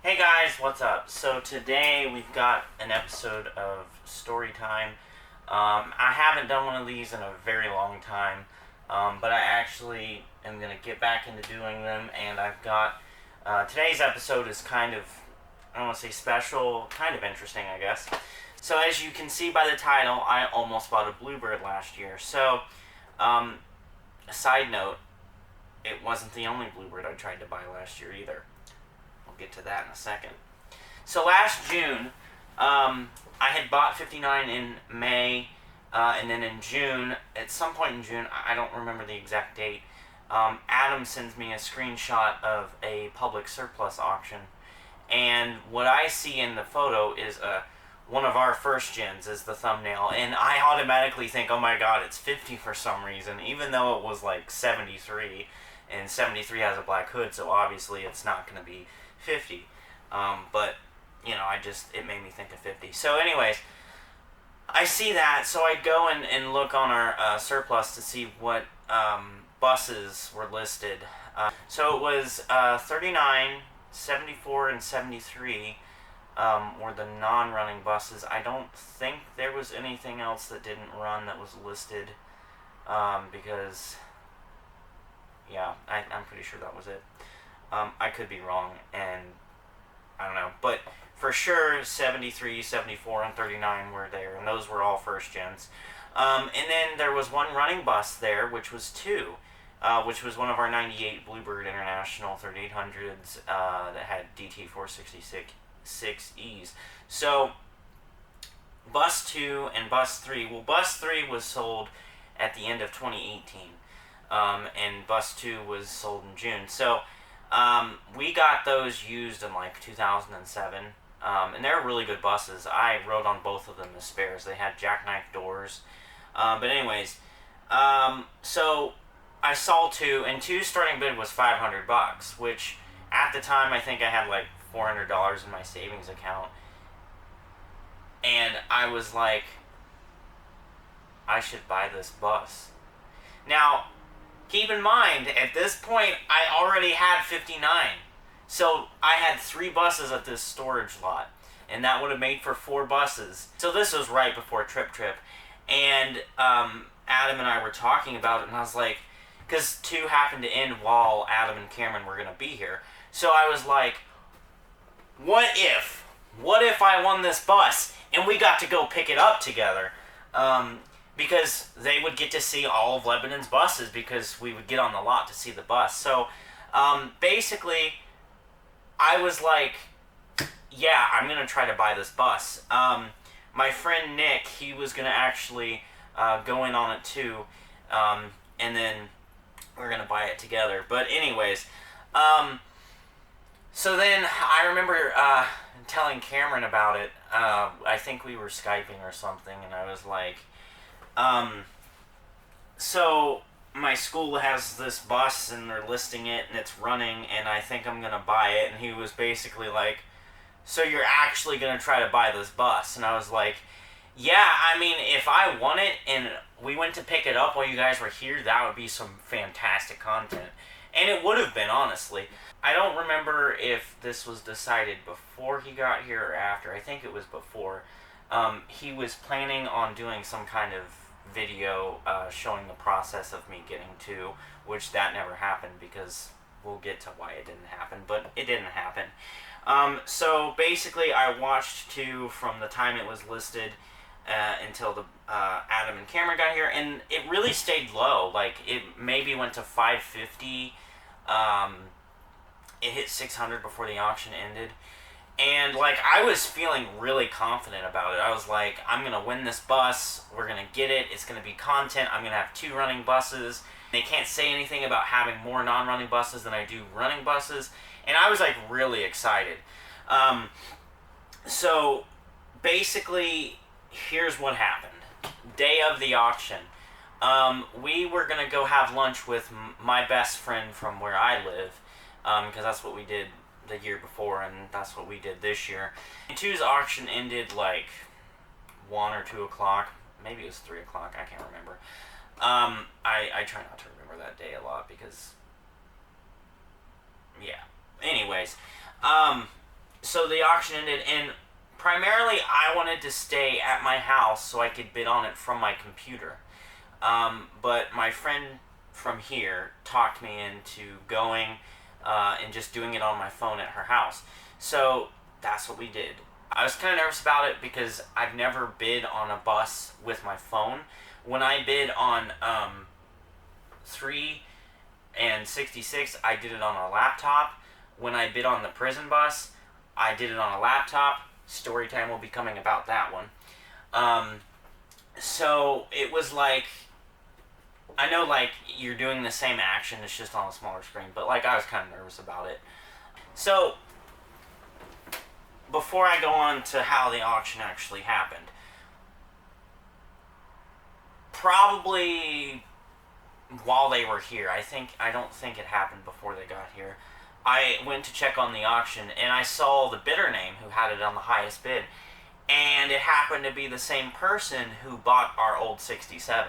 Hey guys, what's up? So today we've got an episode of Story Time. I haven't done one of these in a very long time, but I actually am going to get back into doing them, and I've got, today's episode is kind of, I don't want to say special, kind of interesting, I guess. So as you can see by the title, I almost bought a bluebird last year. So, a side note, it wasn't the only bluebird I tried to buy last year either. We'll get to that in a second. So last June, I had bought 59 in May, and then in June, at some point in June, I don't remember the exact date, Adam sends me a screenshot of a public surplus auction, and what I see in the photo is one of our first gens is the thumbnail, and I automatically think, oh my god, it's 50 for some reason, even though it was like 73, and 73 has a black hood, so obviously it's not going to be 50, but, you know, it made me think of 50. So anyways, I see that, so I go and look on our surplus to see what buses were listed. So it was 39, 74, and 73 were the non-running buses. I don't think there was anything else that didn't run that was listed, because, yeah, I'm pretty sure that was it. I could be wrong, and I don't know, but for sure 73, 74, and 39 were there, and those were all first gens. And then there was one running bus there, which was which was one of our 98 Bluebird International 3800s that had DT466Es. So bus 2 and bus 3, well, bus 3 was sold at the end of 2018, and bus 2 was sold in June. So we got those used in like 2007, and they're really good buses. I rode on both of them as spares. They had jackknife doors, but anyways, so I saw 2, and 2's starting bid was $500, which at the time I think I had like $400 in my savings account, and I was like, I should buy this bus. Now, keep in mind, at this point, I already had 59. So I had 3 buses at this storage lot, and that would have made for 4 buses. So this was right before Trip, and Adam and I were talking about it, and I was like, because 2 happened to end while Adam and Cameron were going to be here. So I was like, what if I won this bus, and we got to go pick it up together? Because they would get to see all of Lebanon's buses, because we would get on the lot to see the bus. So, basically, I was like, yeah, I'm going to try to buy this bus. My friend Nick, he was going to actually go in on it too, and then we're going to buy it together. But anyways, so then I remember telling Cameron about it. I think we were Skyping or something, and I was like, so my school has this bus and they're listing it and it's running and I think I'm gonna buy it. And he was basically like, so you're actually gonna try to buy this bus? And I was like, yeah, I mean, if I won it and we went to pick it up while you guys were here, that would be some fantastic content. And it would have been, honestly. I don't remember if this was decided before he got here or after. I think it was before. He was planning on doing some kind of video showing the process of me getting 2, which that never happened, because we'll get to why it didn't happen, but it didn't happen. So basically I watched 2 from the time it was listed until the Adam and Cameron got here, and it really stayed low. Like, it maybe went to 550. It hit 600 before the auction ended. And, like, I was feeling really confident about it. I was like, I'm going to win this bus. We're going to get it. It's going to be content. I'm going to have 2 running buses. They can't say anything about having more non-running buses than I do running buses. And I was, like, really excited. So, basically, here's what happened. Day of the auction. We were going to go have lunch with my best friend from where I live, because that's what we did the year before, and that's what we did this year. And 2's auction ended like 1 or 2 o'clock. Maybe it was 3 o'clock. I can't remember. I try not to remember that day a lot because, yeah. Anyways, so the auction ended, and primarily I wanted to stay at my house so I could bid on it from my computer. But my friend from here talked me into going and just doing it on my phone at her house. So that's what we did. I was kind of nervous about it because I've never bid on a bus with my phone. When I bid on 3 and 66, I did it on a laptop. When I bid on the prison bus, I did it on a laptop. Story time will be coming about that one. So it was like, I know like you're doing the same action, it's just on a smaller screen, but like I was kind of nervous about it. So before I go on to how the auction actually happened, probably while they were here, I don't think it happened before they got here, I went to check on the auction and I saw the bidder name who had it on the highest bid, and it happened to be the same person who bought our old 67.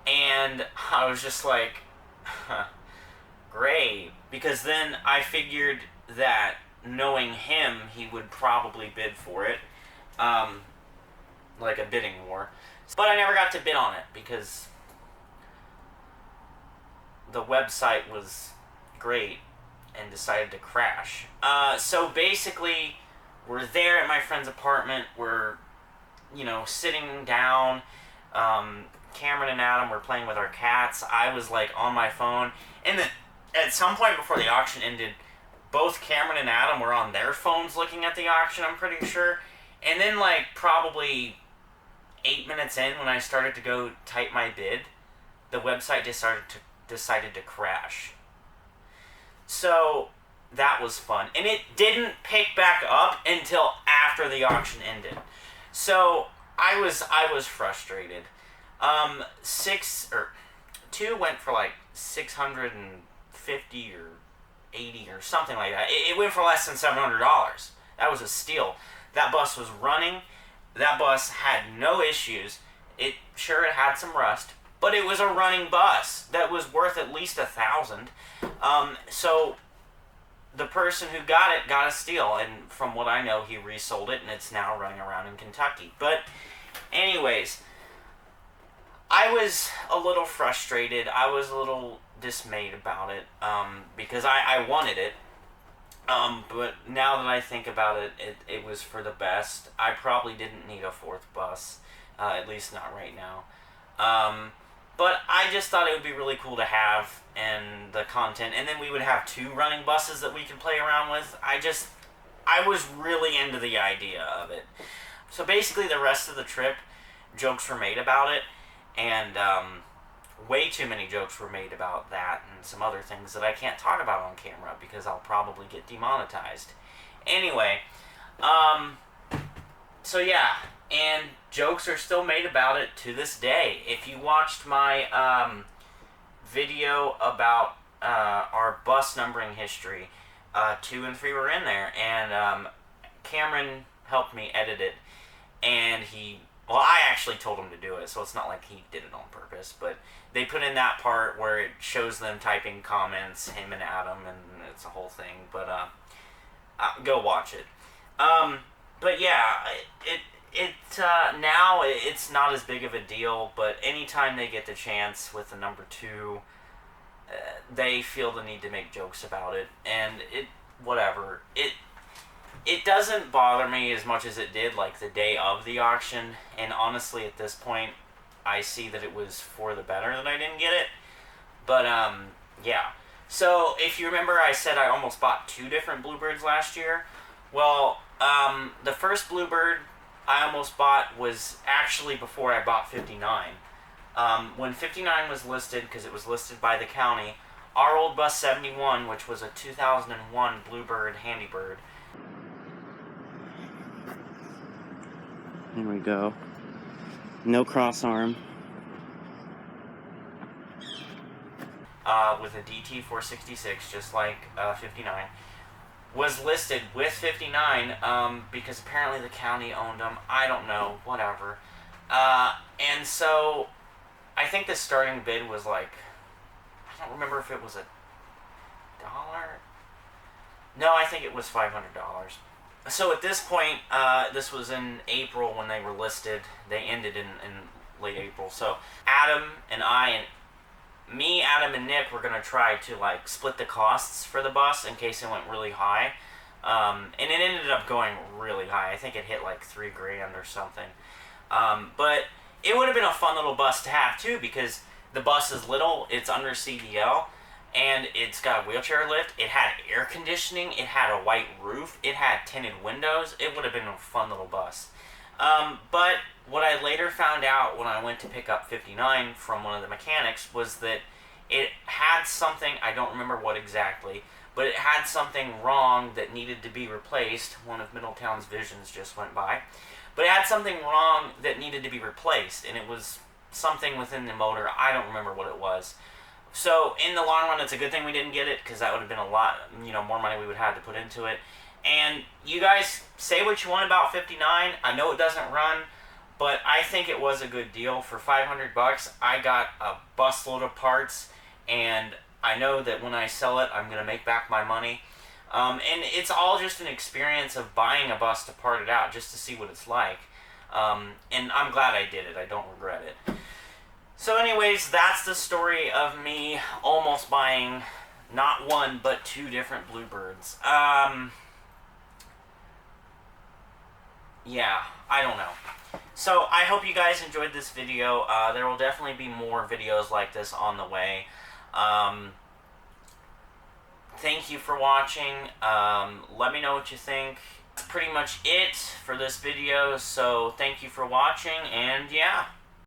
And I was just like, great, because then I figured that knowing him, he would probably bid for it, like a bidding war. But I never got to bid on it because the website was great and decided to crash. So basically, we're there at my friend's apartment. We're, sitting down. Cameron and Adam were playing with our cats. I was like on my phone. And then at some point before the auction ended, both Cameron and Adam were on their phones looking at the auction, I'm pretty sure. And then like probably 8 minutes in, when I started to go type my bid, the website decided to crash. So that was fun. And it didn't pick back up until after the auction ended. So I was frustrated. 2 went for like 650 or 80 or something like that. It went for less than $700. That was a steal. That bus was running. That bus had no issues. It had some rust, but it was a running bus that was worth at least $1,000. So the person who got it got a steal, and from what I know, he resold it, and it's now running around in Kentucky. But anyways, I was a little frustrated. I was a little dismayed about it, because I wanted it. But now that I think about it, it was for the best. I probably didn't need a 4th bus, at least not right now. But I just thought it would be really cool to have, and the content, and then we would have 2 running buses that we could play around with. I was really into the idea of it. So basically the rest of the trip, jokes were made about it, and way too many jokes were made about that and some other things that I can't talk about on camera because I'll probably get demonetized. Anyway, so yeah, and jokes are still made about it to this day. If you watched my video about our bus numbering history, 2 and 3 were in there, and Cameron helped me edit it, and I actually told him to do it, so it's not like he did it on purpose, but they put in that part where it shows them typing comments, him and Adam, and it's a whole thing, but go watch it. But yeah, now it's not as big of a deal, but anytime they get the chance with the number 2, they feel the need to make jokes about it, and whatever. It doesn't bother me as much as it did like the day of the auction, and honestly at this point I see that it was for the better that I didn't get it. But yeah, so if you remember, I said I almost bought 2 different Bluebirds last year. Well, the first Bluebird I almost bought was actually before I bought 59. When 59 was listed, because it was listed by the county, our old bus 71, which was a 2001 Bluebird Handybird. There we go. No cross arm. With a DT 466, just like 59, was listed with 59 because apparently the county owned them. I don't know, whatever. And so I think the starting bid was like, I don't remember if it was $1. No, I think it was $500. So at this point, this was in April when they were listed. They ended in late April. So Adam and Adam and Nick were gonna try to like split the costs for the bus in case it went really high. And it ended up going really high. I think it hit like $3,000 or something. But it would have been a fun little bus to have too, because the bus is little, it's under CDL, and it's got a wheelchair lift. It had air conditioning, it had a white roof, it had tinted windows. It would have been a fun little bus. But what I later found out when I went to pick up 59 from one of the mechanics was that it had something, I don't remember what exactly, but it had something wrong that needed to be replaced. One of Middletown's visions just went by. But it had something wrong that needed to be replaced, and it was something within the motor. I don't remember what it was. So in the long run, it's a good thing we didn't get it, because that would have been a lot, more money we would have to put into it. And you guys say what you want about 59. I know it doesn't run, but I think it was a good deal. For $500, I got a busload of parts, and I know that when I sell it, I'm going to make back my money. And it's all just an experience of buying a bus to part it out just to see what it's like. And I'm glad I did it. I don't regret it. So anyways, that's the story of me almost buying not one, but 2 different Bluebirds. Yeah, I don't know. So I hope you guys enjoyed this video. There will definitely be more videos like this on the way. Thank you for watching. Let me know what you think. That's pretty much it for this video. So thank you for watching, and yeah.